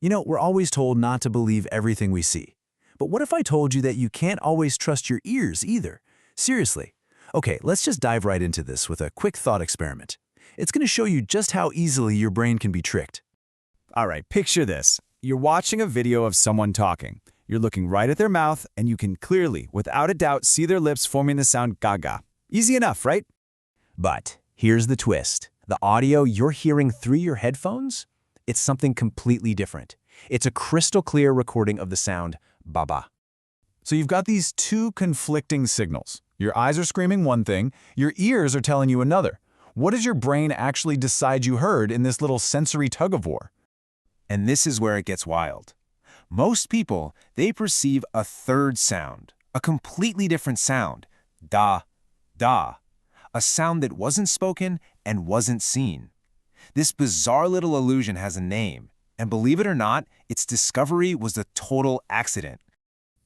You know, we're always told not to believe everything we see. But what if I told you that you can't always trust your ears either? Seriously. Okay, let's just dive right into this with a quick thought experiment. It's going to show you just how easily your brain can be tricked. All right, picture this. You're watching a video of someone talking. You're looking right at their mouth, and you can clearly, without a doubt, see their lips forming the sound gaga. Easy enough, right? But here's the twist. The audio you're hearing through your headphones? It's something completely different. It's a crystal clear recording of the sound baba. So you've got these two conflicting signals. Your eyes are screaming one thing, your ears are telling you another. What does your brain actually decide you heard in this little sensory tug-of-war? And this is where it gets wild. Most people, they perceive a third sound, a completely different sound, da, da, a sound that wasn't spoken and wasn't seen. This bizarre little illusion has a name, and believe it or not, its discovery was a total accident.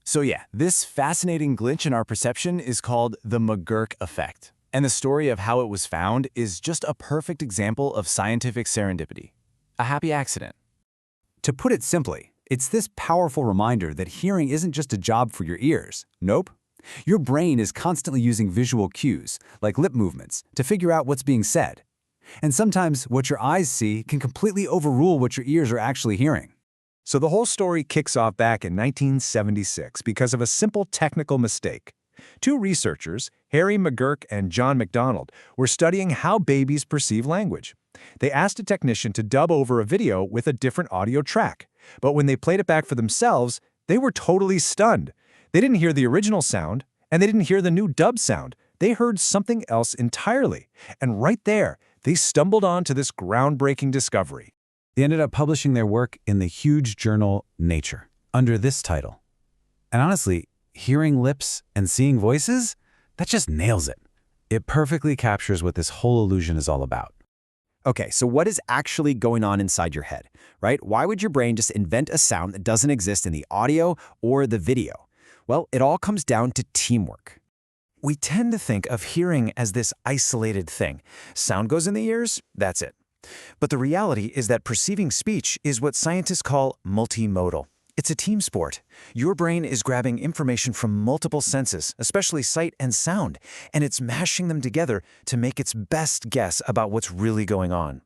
So yeah, this fascinating glitch in our perception is called the McGurk Effect. And the story of how it was found is just a perfect example of scientific serendipity. A happy accident. To put it simply, it's this powerful reminder that hearing isn't just a job for your ears. Nope. Your brain is constantly using visual cues, like lip movements, to figure out what's being said. And sometimes what your eyes see can completely overrule what your ears are actually hearing. So the whole story kicks off back in 1976 because of a simple technical mistake. Two researchers, Harry McGurk and John McDonald, were studying how babies perceive language. They asked a technician to dub over a video with a different audio track. But when they played it back for themselves, they were totally stunned. They didn't hear the original sound, and they didn't hear the new dub sound. They heard something else entirely. And right there, they stumbled onto this groundbreaking discovery. They ended up publishing their work in the huge journal Nature, under this title. And honestly, hearing lips and seeing voices, that just nails it. It perfectly captures what this whole illusion is all about. Okay, so what is actually going on inside your head, right? Why would your brain just invent a sound that doesn't exist in the audio or the video? Well, it all comes down to teamwork. We tend to think of hearing as this isolated thing. Sound goes in the ears, that's it. But the reality is that perceiving speech is what scientists call multimodal. It's a team sport. Your brain is grabbing information from multiple senses, especially sight and sound, and it's mashing them together to make its best guess about what's really going on.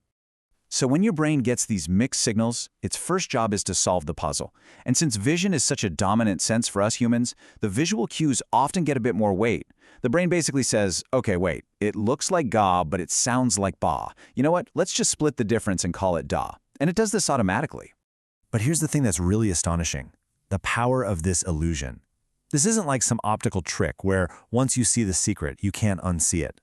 So when your brain gets these mixed signals, its first job is to solve the puzzle. And since vision is such a dominant sense for us humans, the visual cues often get a bit more weight. The brain basically says, okay, wait, it looks like ga, but it sounds like ba. You know what? Let's just split the difference and call it da. And it does this automatically. But here's the thing that's really astonishing. The power of this illusion. This isn't like some optical trick where once you see the secret, you can't unsee it.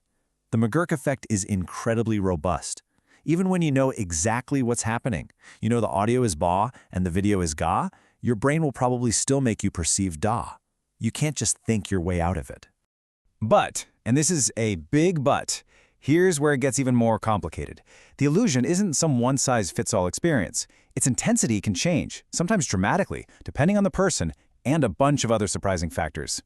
The McGurk effect is incredibly robust. Even when you know exactly what's happening, you know the audio is ba and the video is ga, your brain will probably still make you perceive da. You can't just think your way out of it. But, and this is a big but, here's where it gets even more complicated. The illusion isn't some one-size-fits-all experience. Its intensity can change, sometimes dramatically, depending on the person and a bunch of other surprising factors.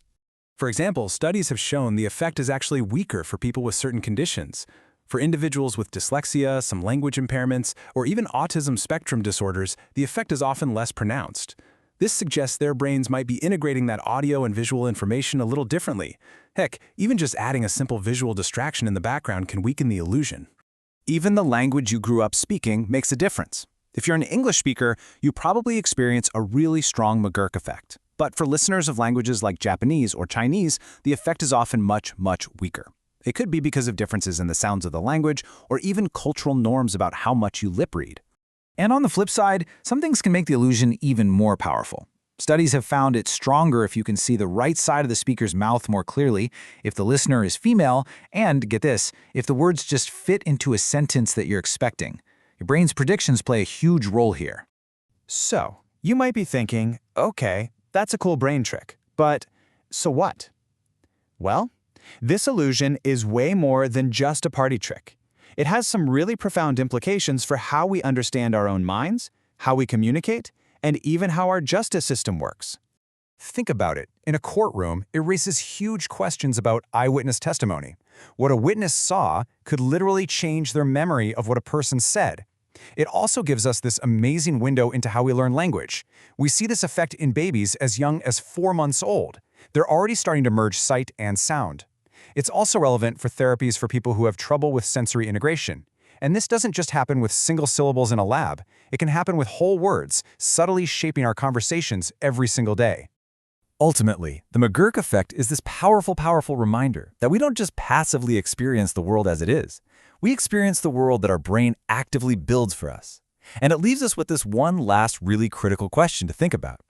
For example, studies have shown the effect is actually weaker for people with certain conditions. For individuals with dyslexia, some language impairments, or even autism spectrum disorders, the effect is often less pronounced. This suggests their brains might be integrating that audio and visual information a little differently. Heck, even just adding a simple visual distraction in the background can weaken the illusion. Even the language you grew up speaking makes a difference. If you're an English speaker, you probably experience a really strong McGurk effect. But for listeners of languages like Japanese or Chinese, the effect is often much, much weaker. It could be because of differences in the sounds of the language or even cultural norms about how much you lip read. And on the flip side, some things can make the illusion even more powerful. Studies have found it stronger if you can see the right side of the speaker's mouth more clearly, if the listener is female, and, get this, if the words just fit into a sentence that you're expecting. Your brain's predictions play a huge role here. So, you might be thinking, okay, that's a cool brain trick, but so what? Well, this illusion is way more than just a party trick. It has some really profound implications for how we understand our own minds, how we communicate, and even how our justice system works. Think about it. In a courtroom, it raises huge questions about eyewitness testimony. What a witness saw could literally change their memory of what a person said. It also gives us this amazing window into how we learn language. We see this effect in babies as young as 4 months old. They're already starting to merge sight and sound. It's also relevant for therapies for people who have trouble with sensory integration. And this doesn't just happen with single syllables in a lab. It can happen with whole words, subtly shaping our conversations every single day. Ultimately, the McGurk effect is this powerful reminder that we don't just passively experience the world as it is. We experience the world that our brain actively builds for us. And it leaves us with this one last really critical question to think about.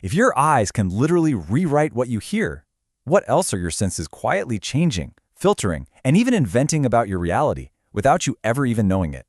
If your eyes can literally rewrite what you hear, what else are your senses quietly changing, filtering, and even inventing about your reality without you ever even knowing it?